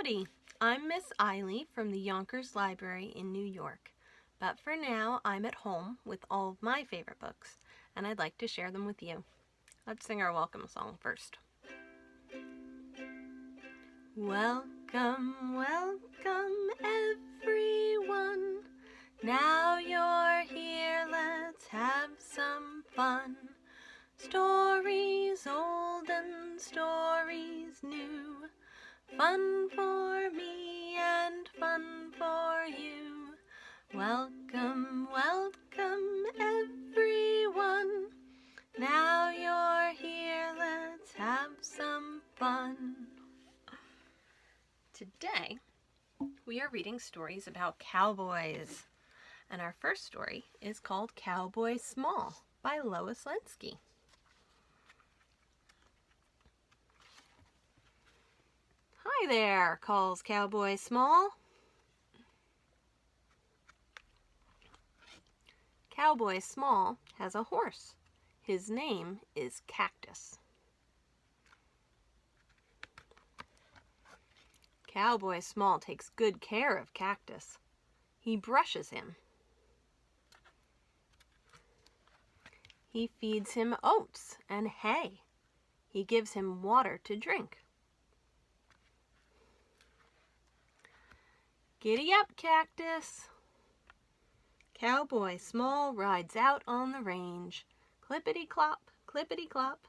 Howdy! I'm Miss Aili from the Yonkers Library in New York, but for now I'm at home with all of my favorite books, and I'd like to share them with you. Let's sing our welcome song first. Welcome, welcome everyone. Now you're here, let's have some fun. Stories old and stories new. Fun for me and fun for you. Welcome, welcome everyone. Now you're here, let's have some fun. Today, we are reading stories about cowboys. And our first story is called Cowboy Small by Lois Lenski. Hi there, calls Cowboy Small. Cowboy Small has a horse. His name is Cactus. Cowboy Small takes good care of Cactus. He brushes him. He feeds him oats and hay. He gives him water to drink. Giddy up, Cactus! Cowboy Small rides out on the range. Clippity-clop, clippity-clop.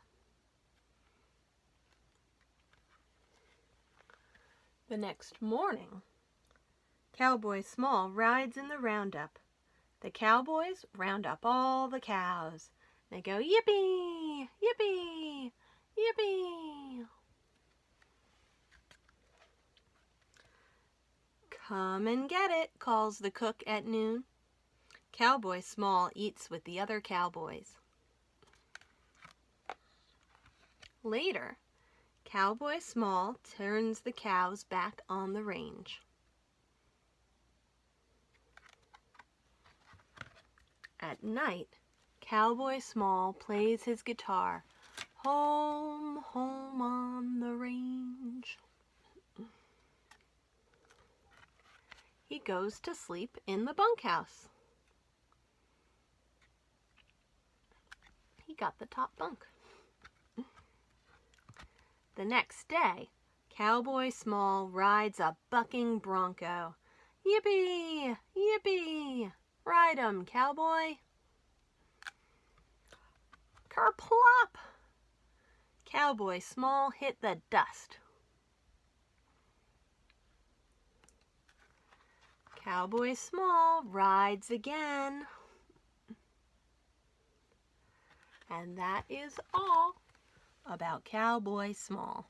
The next morning, Cowboy Small rides in the roundup. The cowboys round up all the cows. They go, yippee, yippee, yippee. Come and get it, calls the cook at noon. Cowboy Small eats with the other cowboys. Later, Cowboy Small turns the cows back on the range. At night, Cowboy Small plays his guitar, Home, home on the range. He goes to sleep in the bunkhouse. He got the top bunk. The next day, Cowboy Small rides a bucking bronco. Yippee! Yippee! Ride 'em, cowboy! Kerplop! Cowboy Small hit the dust. Cowboy Small rides again. And that is all about Cowboy Small.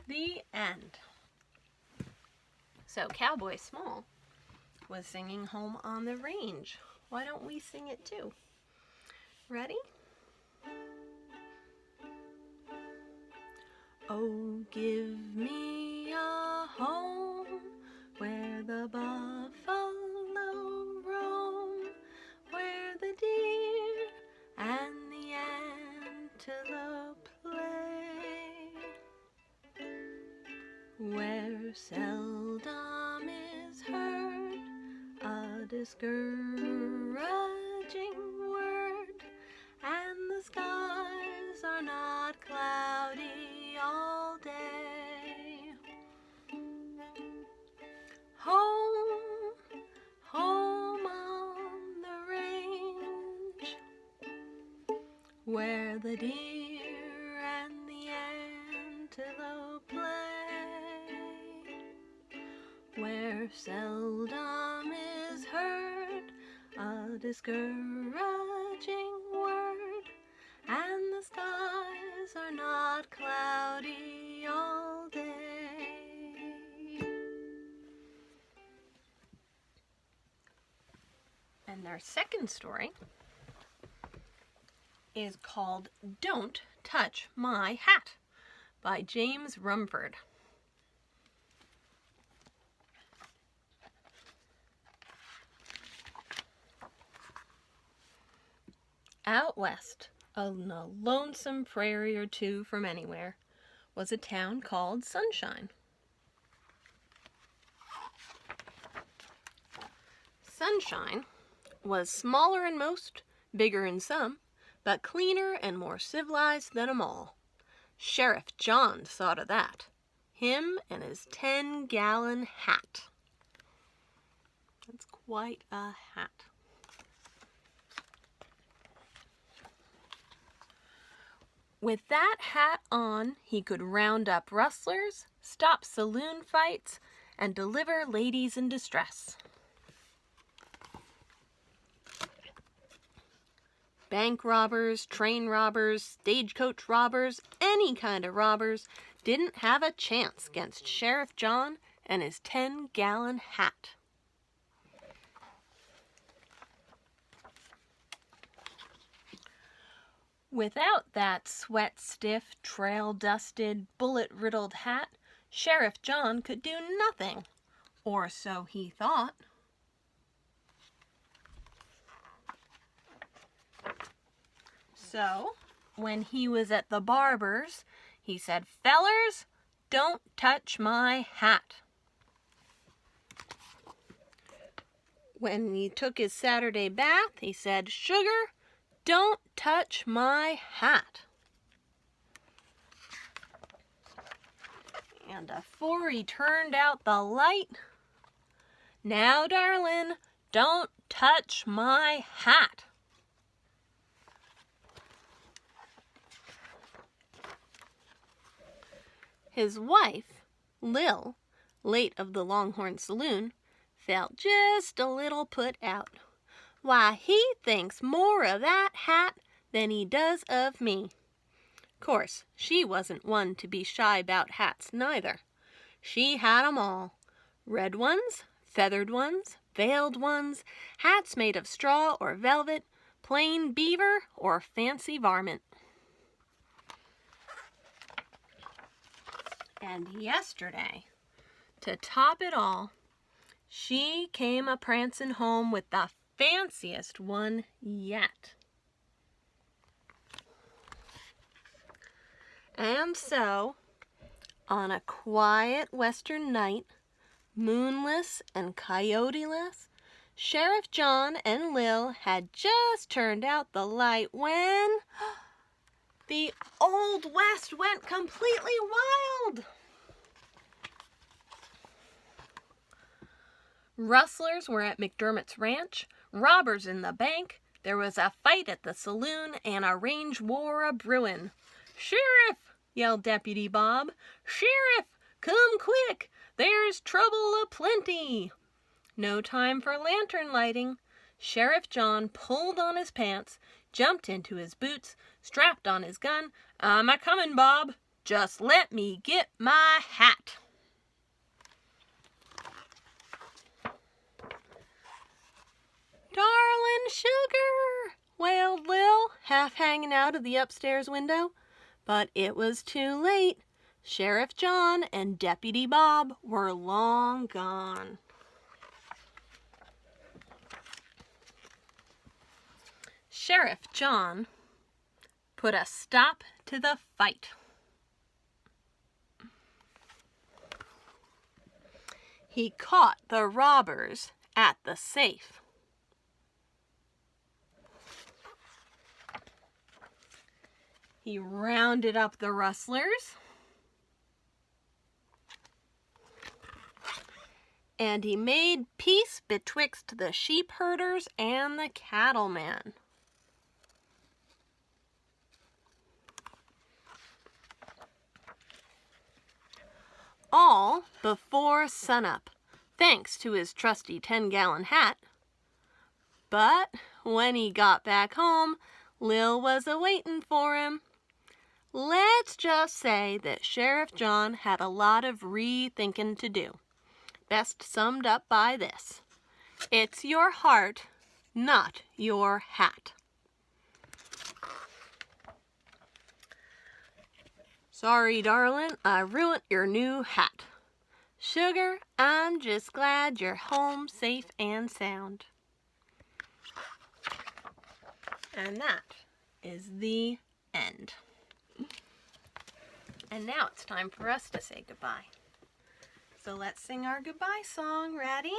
The end. So Cowboy Small was singing Home on the Range. Why don't we sing it too? Ready? Oh, give me a home where the buffalo roam, where the deer and the antelope play, where seldom is heard a discouraging word, and the skies are not cloudy all day. Home, home on the range, where the deer and the antelope play, where seldom is heard a discouraging word, and the skies are not cloudy all day. And our second story is called Don't Touch My Hat by James Rumford. Out west, on a lonesome prairie or two from anywhere, was a town called Sunshine. Sunshine was smaller in most, bigger in some, but cleaner and more civilized than 'em all. Sheriff John saw to that. Him and his 10-gallon hat. That's quite a hat. With that hat on, he could round up rustlers, stop saloon fights, and deliver ladies in distress. Bank robbers, train robbers, stagecoach robbers, any kind of robbers didn't have a chance against Sheriff John and his 10-gallon hat. Without that sweat-stiff, trail-dusted, bullet-riddled hat, Sheriff John could do nothing, or so he thought. So, when he was at the barber's, he said, "Fellers, don't touch my hat." When he took his Saturday bath, he said, "Sugar, don't touch my hat." And before he turned out the light, "Now, darling, don't touch my hat." His wife, Lil, late of the Longhorn Saloon, felt just a little put out. "Why, he thinks more of that hat than he does of me." Course, she wasn't one to be shy about hats neither. She had 'em all. Red ones, feathered ones, veiled ones, hats made of straw or velvet, plain beaver or fancy varmint. And yesterday, to top it all, she came a-prancin' home with the fanciest one yet. And so, on a quiet western night, moonless and coyoteless, Sheriff John and Lil had just turned out the light when the Old West went completely wild. Rustlers were at McDermott's ranch, robbers in the bank, there was a fight at the saloon, and a range war a-brewin'. "Sheriff!" yelled Deputy Bob. "Sheriff! Come quick! There's trouble a-plenty!" No time for lantern lighting. Sheriff John pulled on his pants, jumped into his boots, strapped on his gun. "I'm a-comin', Bob. Just let me get my hat." "Darling sugar," wailed Lil, half hanging out of the upstairs window. But it was too late. Sheriff John and Deputy Bob were long gone. Sheriff John put a stop to the fight. He caught the robbers at the safe. He rounded up the rustlers. And he made peace betwixt the sheep herders and the cattlemen. All before sunup, thanks to his trusty 10-gallon hat. But when he got back home, Lil was a-waitin' for him. Let's just say that Sheriff John had a lot of rethinking to do. Best summed up by this: it's your heart, not your hat. "Sorry, darling, I ruined your new hat. Sugar, I'm just glad you're home safe and sound." And that is the end. And now it's time for us to say goodbye. So let's sing our goodbye song. Ready?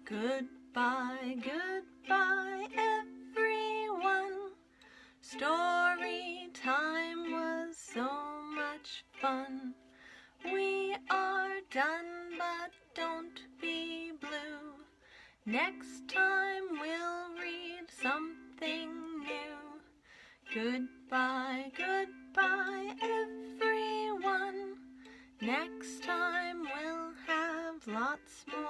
Goodbye, goodbye, everyone. Story time was so much fun. We are done, but don't be blue. Next time we'll read something new. Goodbye, goodbye, everyone. Next time we'll have lots more